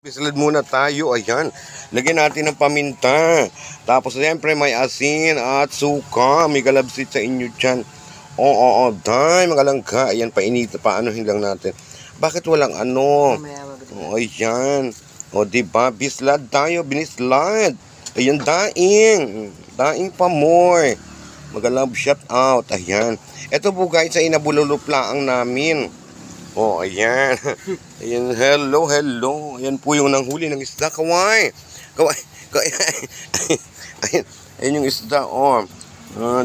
Salad muna tayo, ayan. Lagyan natin ng paminta. Tapos siyempre may asin at suka. May galabsit sa inyo dyan. Oo, dahil mga langka. Ayan, painita, paanohin lang natin. Bakit walang ano? O, ayan. O, diba? Bislad tayo, binislad. Ayan, daing. Daing pa more. Magalab shout out. Ayan. Ito po guys, ay inabululuplaang namin. Oh, ayan. Ayan, hello. Ayan po yung nanghuli ng isda. Kaway. Kaway. Ayan, ayan yung isda, oh.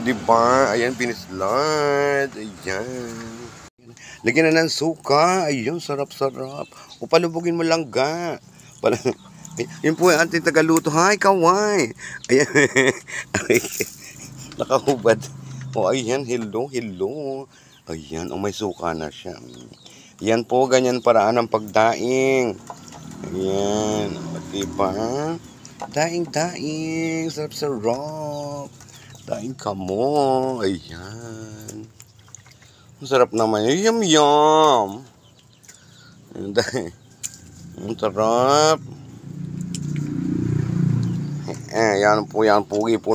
Diba? Ayan, pinislad. Ayan. Lagyan na ng suka. Ayun, sarap-sarap. O, palubugin mo lang ga. Yun po yung ating tagaluto. Hi, kaway. Ayan. Nakahubad. O, ayan, hello. Ayan, may suka na siya. Yan po, ganyan paraan ng pagdaing. Ayan, diba? Daing. Sarap. Daing ka mo. Ayan. Masarap naman. Yum. Ang sarap. Yan po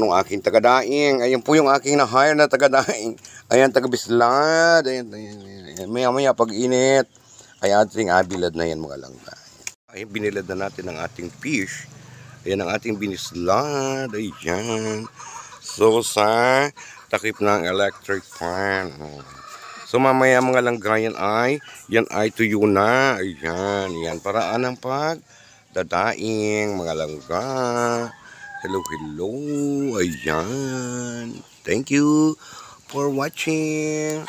ng aking tagadaing. Ayan po yung aking na-hire na tagadaing. Ayan, taga-bislad. Ayan. Maya pag init ay ating abilad na yan mga langka. Ayan, binilad na natin ang ating fish. Ayan ang ating binislad. Ayan. So sa takip ng electric fan. So mamaya mga langka yan ay tuyo na. Ayan. Paraan ng pagdadaing mga langka. Hello. Ayan. Thank you for watching.